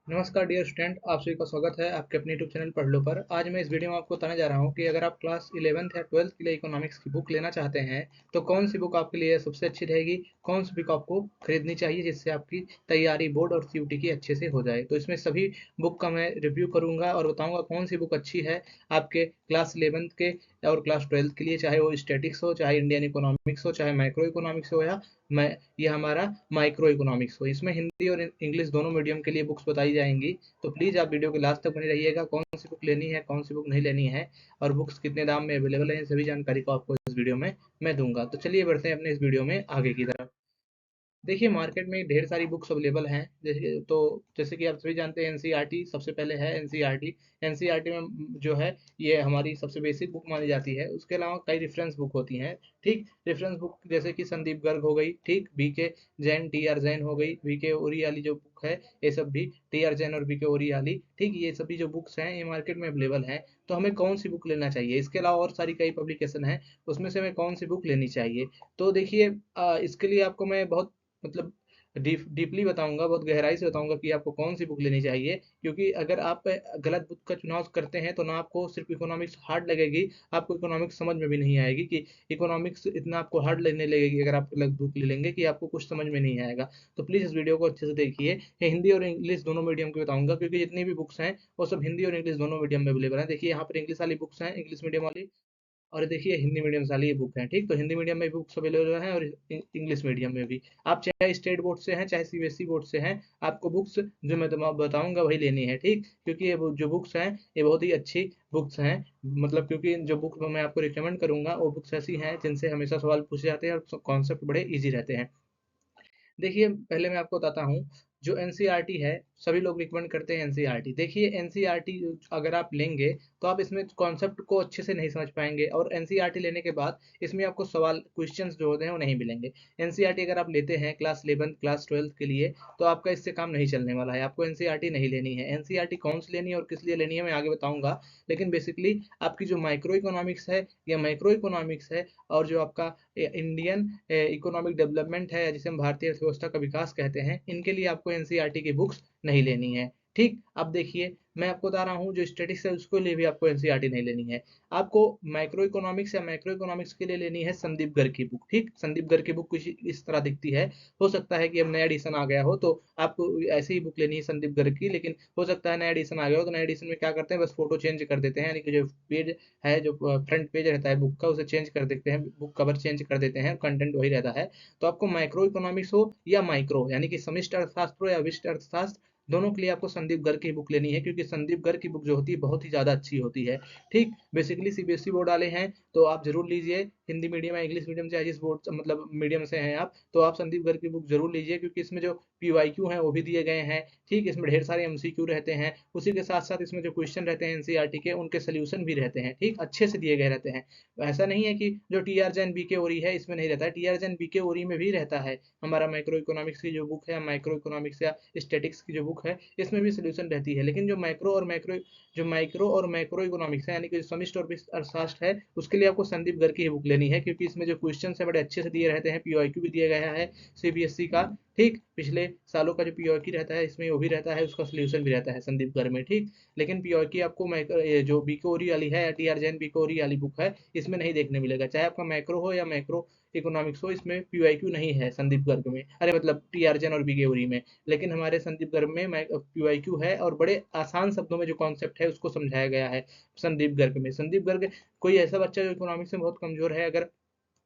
नमस्कार dear student, आप सभी का स्वागत है आपके अपने यूट्यूब चैनल पढ़ लो पर। आज मैं इस वीडियो में आपको बताने जा रहा हूँ कि अगर आप क्लास 11th या 12th के लिए इकोनॉमिक्स की बुक लेना चाहते हैं तो कौन सी बुक आपके लिए सबसे अच्छी रहेगी, कौन सी बुक आपको खरीदनी चाहिए जिससे आपकी तैयारी बोर्ड और सीयूटी की अच्छे से हो जाए। तो इसमें सभी बुक का मैं रिव्यू करूंगा और बताऊंगा कौन सी बुक अच्छी है आपके क्लास 11th के और क्लास 12th के लिए, चाहे वो स्टैटिक्स हो, चाहे इंडियन इकोनॉमिक्स हो, चाहे माइक्रो इकोनॉमिक्स हो, या मैं ये हमारा माइक्रो इकोनॉमिक्स हो। इसमें हिंदी और इंग्लिश दोनों मीडियम के लिए बुक्स बताई जाएंगी। तो प्लीज़ आप वीडियो के लास्ट तक बने रहिएगा। कौन सी बुक लेनी है, कौन सी बुक नहीं लेनी है और बुक्स कितने दाम में अवेलेबल है, इन सभी जानकारी को आपको इस वीडियो में मैं दूंगा। तो चलिए बढ़ते हैं अपने इस वीडियो में आगे की तरफ। देखिए, मार्केट में ढेर सारी बुक्स अवेलेबल हैं। जैसे कि आप सभी जानते हैं, एनसीईआरटी सबसे पहले है। एनसीईआरटी एनसीईआरटी में जो है ये हमारी सबसे बेसिक बुक मानी जाती है। उसके अलावा कई रेफरेंस बुक होती हैं। ठीक, रेफरेंस बुक जैसे कि संदीप गर्ग हो गई, ठीक, B K Jain, T R Jain हो गई, बीके ओरी वाली जो बुक है, ये सब भी टी आर जैन और बीके ओरी वाली, ठीक, ये सभी जो बुक्स हैं ये मार्केट में अवेलेबल हैं। तो हमें कौन सी बुक लेना चाहिए, इसके अलावा और सारी कई पब्लिकेशन है, उसमें से हमें कौन सी बुक लेनी चाहिए। तो देखिए, इसके लिए आपको मैं बहुत मतलब डीपली बताऊंगा, बहुत गहराई से बताऊंगा कि आपको कौन सी बुक लेनी चाहिए। क्योंकि अगर आप गलत बुक का चुनाव करते हैं तो ना आपको सिर्फ इकोनॉमिक्स हार्ड लगेगी, आपको इकोनॉमिक्स समझ में भी नहीं आएगी कि इकोनॉमिक्स इतना आपको हार्ड लगने लगेगी अगर आप गलत बुक ले लेंगे कि आपको कुछ समझ में नहीं आएगा। तो प्लीज़ इस वीडियो को अच्छे से देखिए। ये हिंदी और इंग्लिश दोनों मीडियम की बताऊंगा, क्योंकि जितनी भी बुक्स हैं वो सब हिंदी और इंग्लिश दोनों मीडियम में अवेलेबल है। देखिए, यहाँ पर इंग्लिश वाली बुक्स हैं, इंग्लिश मीडियम वाली, और देखिए हिंदी मीडियम वाली ये बुक है। ठीक, तो हिंदी मीडियम में भी बुक्स अवेलेबल हैं और इंग्लिश मीडियम में भी। आप चाहे स्टेट बोर्ड से हैं चाहे सीबीएसई बोर्ड से हैं, आपको बुक्स जो मैं बताऊंगा वही लेनी है। ठीक, क्योंकि ये जो बुक्स हैं ये बहुत ही अच्छी बुक्स हैं। मतलब क्योंकि जो बुक मैं आपको रिकमेंड करूंगा वो बुक्स ऐसी हैं जिनसे हमेशा सवाल पूछे जाते हैं और कॉन्सेप्ट बड़े ईजी रहते हैं। देखिए, पहले मैं आपको बताता हूँ, जो एनसीईआरटी है सभी लोग रिकमेंड करते हैं एनसीईआरटी। देखिए, एनसीईआरटी अगर आप लेंगे तो आप इसमें कॉन्सेप्ट को अच्छे से नहीं समझ पाएंगे, और एनसीईआरटी लेने के बाद इसमें आपको सवाल क्वेश्चंस जो होते हैं वो नहीं मिलेंगे। एनसीईआरटी अगर आप लेते हैं क्लास 11 क्लास 12 के लिए तो आपका इससे काम नहीं चलने वाला है, आपको एनसीईआरटी नहीं लेनी है। एनसीईआरटी कौन सी लेनी है और किस लिए लेनी है मैं आगे बताऊंगा। लेकिन बेसिकली आपकी जो माइक्रो इकोनॉमिक्स है या माइक्रो इकोनॉमिक्स है, और जो आपका इंडियन इकोनॉमिक डेवलपमेंट है, जिसे हम भारतीय अर्थव्यवस्था का विकास कहते हैं, इनके लिए आपको एनसीईआरटी की बुक्स नहीं लेनी है। ठीक, अब देखिए, मैं आपको बता रहा हूँ जो स्टेटिक्स है उसके लिए भी आपको एनसीईआरटी नहीं लेनी है। आपको माइक्रो इकोनॉमिक्स या मैक्रो इकोनॉमिक्स के लिए लेनी है संदीप गर्ग की बुक। ठीक, संदीप गर्ग की बुक कुछ इस तरह दिखती है। हो सकता है कि अब नया एडिशन आ गया हो तो आपको ऐसे ही बुक लेनी है संदीप गर्ग की, लेकिन हो सकता है नया एडिशन आ गया हो तो नया एडिशन में क्या करते हैं, बस फोटो चेंज कर देते हैं, यानी कि जो पेज है, जो फ्रंट पेज रहता है बुक का, उसे चेंज कर देते हैं, बुक कवर चेंज कर देते हैं, कंटेंट वही रहता है। तो आपको माइक्रो इकोनॉमिक्स हो या माइक्रो यानी कि समष्टि अर्थशास्त्र हो या विशिष्ट अर्थशास्त्र, दोनों के लिए आपको संदीप गर्ग की बुक लेनी है, क्योंकि संदीप गर्ग की बुक जो होती है बहुत ही ज़्यादा अच्छी होती है। ठीक, बेसिकली सीबीएसई बोर्ड वाले हैं तो आप जरूर लीजिए। हिंदी मीडियम या इंग्लिश मीडियम चाहे जिस बोर्ड मतलब मीडियम से हैं आप, तो आप संदीप गर्ग की बुक जरूर लीजिए, क्योंकि इसमें जो पीवाईक्यू हैं वो भी दिए गए हैं। ठीक, इसमें ढेर सारे एमसीक्यू रहते हैं, उसी के साथ साथ इसमें जो क्वेश्चन रहते हैं एनसीईआरटी के उनके सोल्यूशन भी रहते हैं। ठीक, अच्छे से दिए गए रहते हैं। ऐसा नहीं है कि जो टी आर जैन बीके ओरी है इसमें नहीं रहता है, टी आर जैन बीके ओरी में भी रहता है। हमारा माइक्रो इकोनॉमिक्स की जो बुक है, माइक्रो इकोनॉमिक्स या स्टेटिक्स की जो बुक है, इसमें भी सोल्यूशन रहती है। लेकिन जो माइक्रो और मैक्रो इकोनॉमिक्स है, यानी कि समिष्ट और विशिष्ट अर्थशास्त्र है, उसके लिए आपको संदीप गर्ग की बुक लेनी है, क्योंकि इसमें जो क्वेश्चन है बड़े अच्छे से दिए रहते हैं, पीओक्यू भी दिया गया है सीबीएसई का। ठीक, पिछले सालों का जो पीओक्यू रहता है इसमें वो भी रहता है, उसका सोल्यूशन भी रहता है संदीप गर्ग में। ठीक, लेकिन पीओक्यू आपको जो बीकोरी वाली है या टी आर जैन बीकोरी वाली बुक है इसमें नहीं देखने मिलेगा। चाहे आपका मैक्रो हो या मैक्रो इकोनॉमिक्स हो, इसमें पीवाईक्यू नहीं है संदीप गर्ग में, अरे मतलब टी आर जैन और बीकेओरी में। लेकिन हमारे संदीप गर्ग में पीवाईक्यू है, और बड़े आसान शब्दों में जो कॉन्सेप्ट है उसको समझाया गया है संदीप गर्ग में। संदीप गर्ग, कोई ऐसा बच्चा जो इकोनॉमिक्स में बहुत कमजोर है, अगर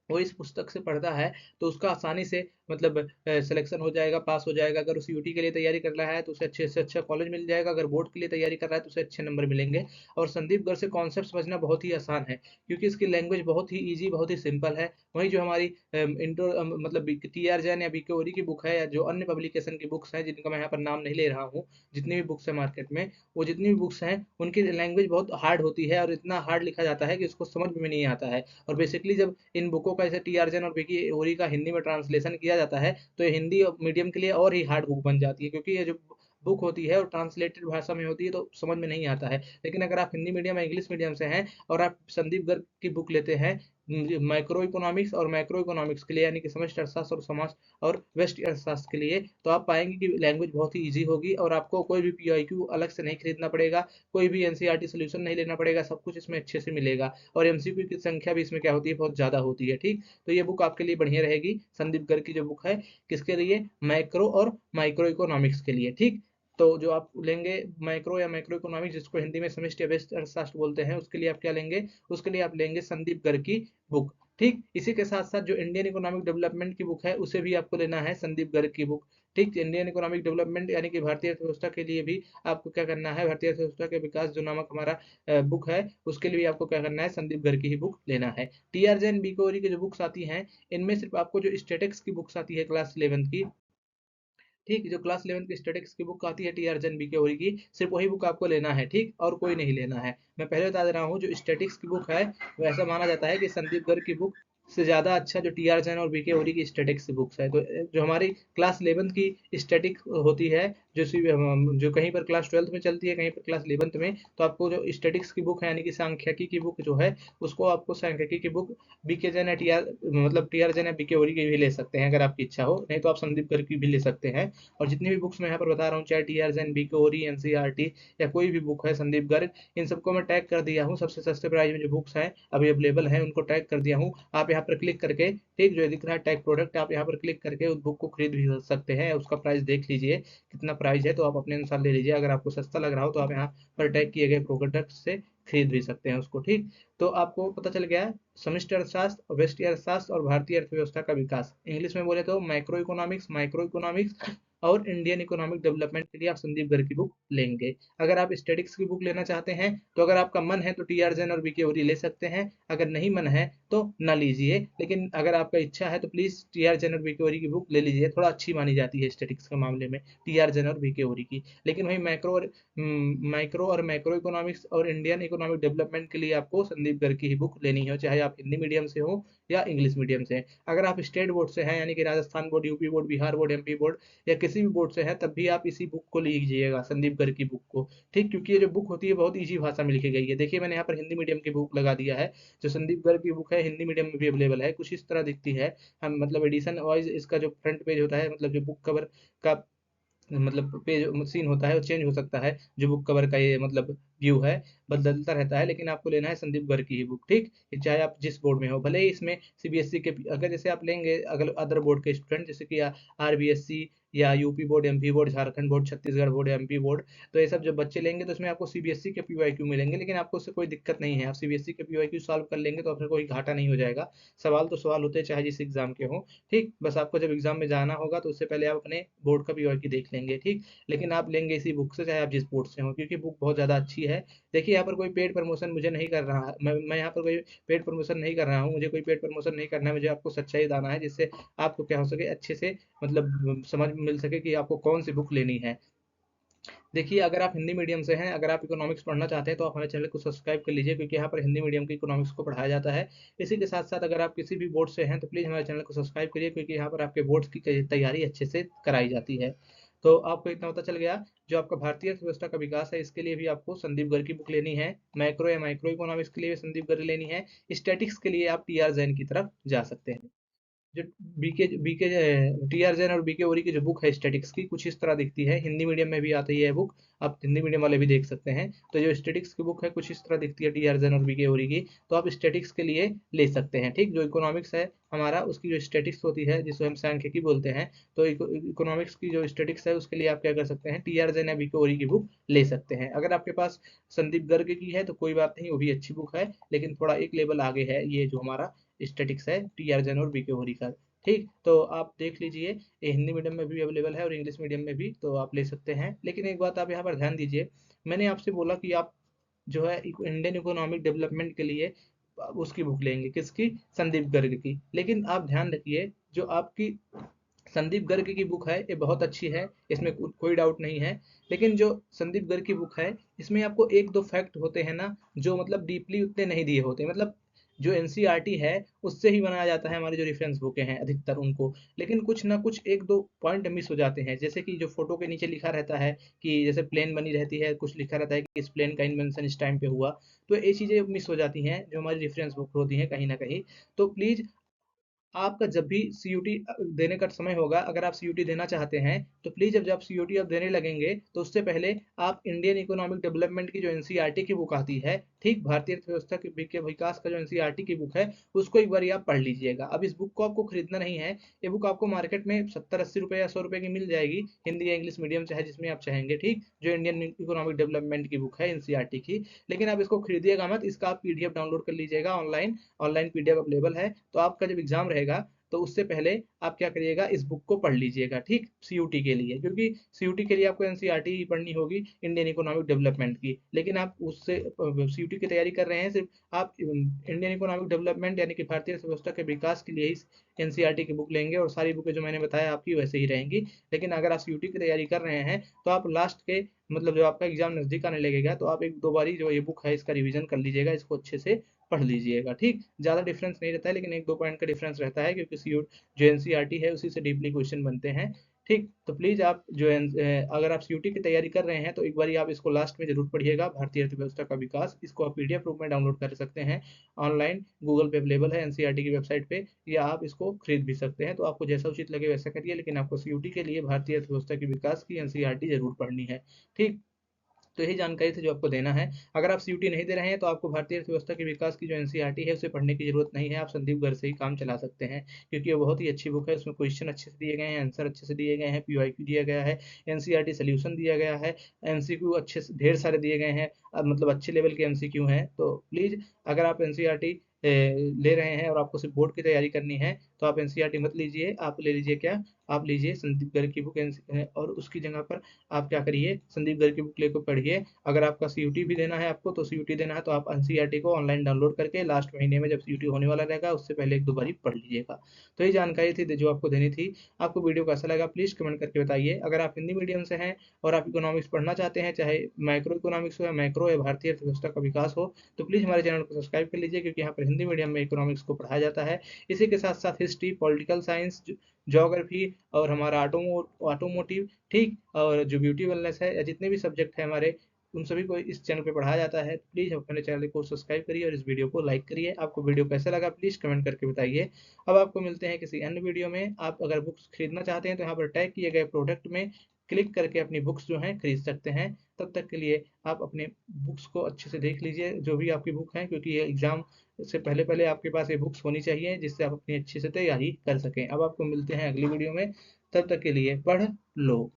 वो इस पुस्तक से पढ़ता है तो उसका आसानी से मतलब सिलेक्शन हो जाएगा, पास हो जाएगा। अगर उसे यूटी के लिए तैयारी कर रहा है तो उसे अच्छे से अच्छा कॉलेज मिल जाएगा, अगर बोर्ड के लिए तैयारी कर रहा है तो उसे अच्छे नंबर मिलेंगे। और संदीप गर्ग से कॉन्सेप्ट समझना बहुत ही आसान है, क्योंकि इसकी लैंग्वेज बहुत ही ईजी, बहुत ही सिंपल है। वहीं जो हमारी इंट्रो मतलब टी आर जैन या बीके ओरी की बुक है, या जो अन्य पब्लिकेशन की बुक्स हैं जिनका मैं यहाँ पर नाम नहीं ले रहा हूँ, जितनी भी बुक्स है मार्केट में, वो जितनी भी बुक्स हैं उनकी लैंग्वेज बहुत हार्ड होती है, और इतना हार्ड लिखा जाता है कि उसको समझ में नहीं आता है। और बेसिकली जब इन बुकों का जैसे टी अर्जन और विकी ओरी का हिंदी में ट्रांसलेशन किया जाता है तो ये हिंदी मीडियम के लिए और ही हार्ड बुक बन जाती है, क्योंकि ये जो बुक होती है और ट्रांसलेटेड भाषा में होती है तो समझ में नहीं आता है। लेकिन अगर आप हिंदी मीडियम या इंग्लिश मीडियम से हैं और आप संदीप गर्ग की बुक लेते हैं, माइक्रो इकोनॉमिक्स और मैक्रो इकोनॉमिक्स के लिए, यानी कि समष्टि अर्थशास्त्र और समाज और व्यष्टि अर्थशास्त्र के लिए, तो आप पाएंगे कि लैंग्वेज बहुत ही ईजी होगी और आपको कोई भी पीवाईक्यू अलग से नहीं खरीदना पड़ेगा, कोई भी एनसीईआरटी सोल्यूशन नहीं लेना पड़ेगा, सब कुछ इसमें अच्छे से मिलेगा और एमसीक्यू की संख्या भी इसमें क्या होती है, बहुत ज़्यादा होती है। ठीक, तो ये बुक आपके लिए बढ़िया रहेगी, संदीप गर्ग की जो बुक है, किसके लिए, मैक्रो और माइक्रो इकोनॉमिक्स के लिए। ठीक, तो जो आप लेंगे माइक्रो या मैक्रो इकोनॉमिक्स, जिसको हिंदी में समष्टि या व्यष्टि अर्थशास्त्र बोलते हैं, उसके लिए आप क्या लेंगे, उसके लिए आप लेंगे संदीप गर्ग की बुक। ठीक, इसी के साथ साथ जो इंडियन इकोनॉमिक डेवलपमेंट की बुक है, उसे भी आपको लेना है, संदीप गर्ग की बुक। ठीक, इंडियन इकोनॉमिक डेवलपमेंट यानी कि भारतीय अर्थव्यवस्था के लिए भी आपको क्या करना है, भारतीय अर्थव्यवस्था के विकास जो नामक हमारा बुक है, उसके लिए भी आपको क्या करना है, संदीप गर्ग की ही बुक लेना है। टी आर जैन बी कोरी की जो बुक्स आती हैं, इनमें सिर्फ आपको जो स्टेटिक्स की बुक्स आती है क्लास 11th की, ठीक, जो क्लास 11th की स्टैटिक्स की बुक आती है टी आर जन बी के ओरी की, सिर्फ वही बुक आपको लेना है। ठीक, और कोई नहीं लेना है। मैं पहले बता दे रहा हूँ, जो स्टैटिक्स की बुक है, वो ऐसा माना जाता है कि संदीप गर्ग की बुक से ज़्यादा अच्छा जो टी आर जैन और बी के ओरी की स्टैटिक्स की बुक्स है। तो जो हमारी क्लास 11th की स्टैटिक होती है, जो कहीं पर क्लास 12th में चलती है, कहीं पर क्लास 11th में, तो आपको जो स्टैटिक्स की बुक है, यानी कि सांख्यिकी की बुक जो है, उसको आपको सांख्यिकी की बुक बीके जैन या टी आर जैन या बीके ओरी की भी ले सकते हैं अगर आपकी इच्छा हो, नहीं तो आप संदीप गर्ग की भी ले सकते हैं। और जितनी भी बुक्स मैं यहाँ पर बता रहा हूँ, चाहे टी आर जैन, बी के ओरी, एनसीईआरटी या कोई भी बुक है संदीप गर्ग, इन सबको मैं टैग कर दिया हूँ। सबसे सस्ते प्राइस में जो बुक्स हैं अभी अवेलेबल हैं, उनको टैग कर दिया हूँ। आप यहाँ पर क्लिक करके, ठीक, जो दिख रहा है टैग प्रोडक्ट, आप यहाँ पर क्लिक करके उस बुक को खरीद भी सकते हैं। उसका प्राइस देख लीजिए कितना प्राइस है, तो आप अपने अनुसार ले लीजिए। अगर आपको सस्ता लग रहा हो तो आप यहाँ पर टैग किए गए प्रोडक्ट से खरीद भी सकते हैं उसको। ठीक, तो आपको पता चल गया समष्टि अर्थशास्त्र, व्यष्टि अर्थशास्त्र और भारतीय अर्थव्यवस्था का विकास। इंग्लिश में बोले तो मैक्रो इकोनॉमिक्स, माइक्रो इकोनॉमिक्स और इंडियन इकोनॉमिक डेवलपमेंट के लिए आप संदीप गर्ग की बुक लेंगे। अगर आप स्टैटिक्स की बुक लेना चाहते हैं, तो अगर आपका मन है तो टी आर जैन और बी के ओरी ले सकते हैं, अगर नहीं मन है तो ना लीजिए। लेकिन अगर आपका इच्छा है तो प्लीज टी आर जैन और बी के ओरी की बुक ले लीजिए, थोड़ा अच्छी मानी जाती है स्टैटिक्स के मामले में टी आर जैन और बी के ओरी की। लेकिन वही माइक्रो और मैक्रो इकोनॉमिक्स और इंडियन इकोनॉमिक डेवलपमेंट के लिए आपको संदीप गर्ग की ही बुक लेनी है, चाहे आप हिंदी मीडियम से हो या इंग्लिश मीडियम से। अगर आप स्टेट बोर्ड से हैं, यानी कि Rajasthan board, UP board, Bihar board, MP board या किसी भी बोर्ड से हैं, तब भी आप इसी बुक को लीजिएगा, संदीप गर्ग की बुक को। ठीक, क्योंकि ये जो बुक होती है बहुत ईजी भाषा में लिखी गई है। देखिए मैंने यहाँ पर हिंदी मीडियम की बुक लगा दिया है। जो संदीप गर्ग की बुक है, हिंदी मीडियम में भी अवेलेबल है, कुछ इस तरह दिखती है। हम मतलब एडिशन वाइज इसका जो फ्रंट पेज होता है, मतलब जो बुक कवर का मतलब पेज सीन होता है, वो चेंज हो सकता है। जो बुक कवर का ये मतलब व्यू है, बदलता रहता है। लेकिन आपको लेना है संदीप गर्ग की ही बुक। ठीक, चाहे आप जिस बोर्ड में हो, भले ही इसमें सीबीएसई के, अगर जैसे आप लेंगे अगर अदर बोर्ड के स्टूडेंट, जैसे कि आरबीएसई या UP board, MP board, Jharkhand board, Chhattisgarh board, MP board, तो ये सब जब बच्चे लेंगे तो इसमें आपको सीबीएसई के पीवाईक्यू मिलेंगे। लेकिन आपको उससे कोई दिक्कत नहीं है, आप सीबीएसई के पीवाईक्यू सॉल्व कर लेंगे तो आपको कोई घाटा नहीं हो जाएगा। सवाल तो सवाल होते हैं चाहे जिस एग्जाम के हो। ठीक, बस आपको जब एग्जाम में जाना होगा तो उससे पहले आप अपने बोर्ड का पीवाईक्यू देख लेंगे। ठीक, लेकिन आप लेंगे इसी बुक से, चाहे आप जिस बोर्ड से हो, क्योंकि बुक बहुत ज़्यादा अच्छी है। देखिए यहाँ पर कोई पेड प्रमोशन मुझे नहीं कर रहा है, मैं यहाँ पर कोई पेड प्रमोशन नहीं कर रहा हूँ, मुझे कोई पेड प्रमोशन नहीं करना है। मुझे आपको सच्चाई बताना है, जिससे आपको क्या हो सके, अच्छे से मतलब समझ मिल सके कि आपको कौन सी बुक लेनी है। देखिए अगर आप हिंदी मीडियम से हैं, अगर आप इकोनॉमिक्स पढ़ना चाहते हैं, तो आप हमारे चैनल को सब्सक्राइब कर लीजिए, क्योंकि यहाँ पर हिंदी मीडियम की इकोनॉमिक्स को पढ़ाया जाता है। इसी के साथ साथ अगर आप किसी भी बोर्ड से हैं, तो प्लीज़ हमारे चैनल को सब्सक्राइब करिए, क्योंकि यहाँ पर आपके बोर्ड्स की तैयारी अच्छे से कराई जाती है। तो आपको इतना पता चल गया, जो आपका भारतीय अर्थव्यवस्था का विकास है, इसके लिए भी आपको संदीप गर्ग की बुक लेनी है। मैक्रो या माइक्रो इकोनॉमिक्स के लिए भी संदीप गर्ग लेनी है। स्टैटिक्स के लिए आप टी आर जैन की तरफ जा सकते हैं। जो बीके टी आर जैन और बीके ओरी की जो बुक है स्टैटिक्स की, कुछ इस तरह दिखती है। हिंदी मीडियम में भी आती है बुक, आप हिंदी मीडियम वाले भी देख सकते हैं। तो जो स्टैटिक्स की बुक है कुछ इस तरह दिखती है टी आर जैन और बीके ओरी की, तो आप स्टैटिक्स के लिए ले सकते हैं। ठीक, जो इकोनॉमिक्स है हमारा, उसकी जो स्टैटिक्स होती है, जिसको हम सांख्यिकी बोलते हैं, तो इकोनॉमिक्स की जो स्टैटिक्स है उसके लिए आप क्या कर सकते हैं, टी आर जैन या बीके ओरी की बुक ले सकते हैं। अगर आपके पास संदीप गर्ग की है तो कोई बात नहीं, वो भी अच्छी बुक है, लेकिन थोड़ा एक लेवल आगे है ये जो हमारा स्टैटिक्स है टी आर जैन और बीके ओरी का। ठीक, तो आप देख लीजिए, ये हिंदी मीडियम में भी अवेलेबल है और इंग्लिश मीडियम में भी, तो आप ले सकते हैं। लेकिन एक बात आप यहाँ पर ध्यान दीजिए, मैंने आपसे बोला कि आप जो है इंडियन इकोनॉमिक डेवलपमेंट के लिए उसकी बुक लेंगे, किसकी, संदीप गर्ग की। लेकिन आप ध्यान रखिए, जो आपकी संदीप गर्ग की बुक है ये बहुत अच्छी है, इसमें कोई डाउट नहीं है। लेकिन जो संदीप गर्ग की बुक है, इसमें आपको एक दो फैक्ट होते हैं ना, जो मतलब डीपली उतने नहीं दिए होते, मतलब जो एनसीईआरटी है उससे ही बनाया जाता है, हमारी जो रेफरेंस बुकें हैं अधिकतर उनको। लेकिन कुछ ना कुछ एक दो पॉइंट मिस हो जाते हैं, जैसे कि जो फोटो के नीचे लिखा रहता है कि जैसे प्लेन बनी रहती है, कुछ लिखा रहता है कि इस प्लेन का इन्वेंशन इस टाइम पे हुआ, तो ये चीज़ें मिस हो जाती हैं जो हमारी रेफरेंस बुक होती हैं कहीं ना कहीं। तो प्लीज़ आपका जब भी सीयूटी देने का समय होगा, अगर आप सीयूटी देना चाहते हैं, तो प्लीज़ जब जब सीयूटी आप देने लगेंगे, तो उससे पहले आप इंडियन इकोनॉमिक डेवलपमेंट की जो एनसीईआरटी की बुक आती है, ठीक, भारतीय अर्थव्यवस्था के विकास का जो एनसीईआरटी की बुक है, उसको एक बारी आप पढ़ लीजिएगा। अब इस बुक को आपको खरीदना नहीं है, ये बुक आपको मार्केट में 70-80 रुपए या 100 रुपए की मिल जाएगी, हिंदी या इंग्लिश मीडियम चाहे जिसमें आप चाहेंगे, ठीक, जो इंडियन इकोनॉमिक डेवलपमेंट की बुक है एनसीईआरटी की। लेकिन आप इसको खरीदिएगा मत, इसका आप पीडीएफ डाउनलोड कर लीजिएगा ऑनलाइन, ऑनलाइन पीडीएफ अवेलेबल है। तो आपका जब एग्जाम रहेगा, तो उससे पहले आप क्या करिएगा, इस बुक को पढ़ लीजिएगा, ठीक, सीयूटी के लिए, क्योंकि सीयूटी के लिए आपको एनसीईआरटी ही पढ़नी होगी इंडियन इकोनॉमिक डेवलपमेंट की। लेकिन आप उससे सीयूटी की तैयारी कर रहे हैं सिर्फ, आप इंडियन इकोनॉमिक डेवलपमेंट यानी कि भारतीय अर्थव्यवस्था के विकास के लिए ही एनसीईआरटी की बुक लेंगे, और सारी बुकें जो मैंने बताया आपकी वैसे ही रहेंगी। लेकिन अगर आप सीयूटी की तैयारी कर रहे हैं, तो आप लास्ट के मतलब जब आपका एग्जाम नजदीक आने लगेगा, तो आप एक दो बारी जो ये बुक है इसका रिवीजन कर लीजिएगा, इसको अच्छे से पढ़ लीजिएगा, ठीक। ज़्यादा डिफरेंस नहीं रहता है, लेकिन एक दो पॉइंट का डिफरेंस रहता है, क्योंकि सी जो एनसीईआरटी है उसी से डीपली क्वेश्चन बनते हैं, ठीक। तो प्लीज़ आप जो अगर आप सीयूटी की तैयारी कर रहे हैं, तो एक बार आप इसको लास्ट में जरूर पढ़िएगा, भारतीय अर्थव्यवस्था का विकास। इसको आप पीडीएफ रूप में डाउनलोड कर सकते हैं ऑनलाइन, गूगल पे अवेलेबल है एनसीईआरटी की वेबसाइट पे, या आप इसको खरीद भी सकते हैं। तो आपको जैसा उचित लगे वैसा करिए, लेकिन आपको सीयूटी के लिए भारतीय अर्थव्यवस्था के विकास की एनसीईआरटी जरूर पढ़नी है, ठीक। तो यही जानकारी थी जो आपको देना है। अगर आप सीयूटी नहीं दे रहे हैं, तो आपको भारतीय अर्थव्यवस्था के विकास की जो एनसीईआरटी है उसे पढ़ने की जरूरत नहीं है, आप संदीप घर से ही काम चला सकते हैं, क्योंकि ये बहुत ही अच्छी बुक है। उसमें क्वेश्चन अच्छे से दिए गए हैं, आंसर अच्छे से दिए गए हैं, पीवाईक्यू दिया गया है, एनसीईआरटी सोल्यूशन दिया गया है, एमसीक्यू अच्छे से ढेर सारे दिए गए हैं, मतलब अच्छे लेवल के एमसीक्यू हैं। तो प्लीज़ अगर आप एनसीईआरटी ले रहे हैं और आपको सिर्फ बोर्ड की तैयारी करनी है, तो आप एनसीईआरटी मत लीजिए, आप ले लीजिए क्या, आप लीजिए संदीप गर्ग की बुक, और उसकी जगह पर आप क्या करिए, संदीप गर्ग की बुक लेकर पढ़िए। अगर आपका सीयूटी भी देना है आपको, तो सीयूटी देना है तो आप एनसीईआरटी को ऑनलाइन डाउनलोड करके लास्ट महीने में जब सीयूटी होने वाला रहेगा, उससे पहले एक दो बारी पढ़ लीजिएगा। तो ये जानकारी थी जो आपको देनी थी। आपको वीडियो कैसा लगा प्लीज़ कमेंट करके बताइए। अगर आप हिंदी मीडियम से हैं और आप इकोनॉमिक्स पढ़ना चाहते हैं, चाहे माइक्रो इकोनॉमिक्स हो या मैक्रो या भारतीय अर्थव्यवस्था का विकास हो, तो प्लीज़ हमारे चैनल को सब्सक्राइब कर लीजिए, क्योंकि यहाँ पर हिंदी मीडियम में इकोनॉमिक्स को पढ़ाया जाता है। इसी के साथ साथ हिस्ट्री, पॉलिटिकल साइंस, ज्योग्राफी और हमारा ऑटोमोटिव, ठीक, और जो ब्यूटी वेलनेस है, या जितने भी सब्जेक्ट हैं हमारे, उन सभी को इस चैनल पे पढ़ाया जाता है। प्लीज़ अपने चैनल को सब्सक्राइब करिए और इस वीडियो को लाइक करिए। आपको वीडियो कैसा लगा प्लीज़ कमेंट करके बताइए। अब आपको मिलते हैं किसी अन्य वीडियो में। आप अगर बुक्स खरीदना चाहते हैं, तो यहाँ पर टैग किए गए प्रोडक्ट में क्लिक करके अपनी बुक्स जो हैं खरीद सकते हैं। तब तक के लिए आप अपने बुक्स को अच्छे से देख लीजिए, जो भी आपकी बुक हैं, क्योंकि ये एग्ज़ाम से पहले पहले आपके पास ये बुक्स होनी चाहिए, जिससे आप अपनी अच्छे से तैयारी कर सकें। अब आपको मिलते हैं अगली वीडियो में, तब तक के लिए पढ़ लो।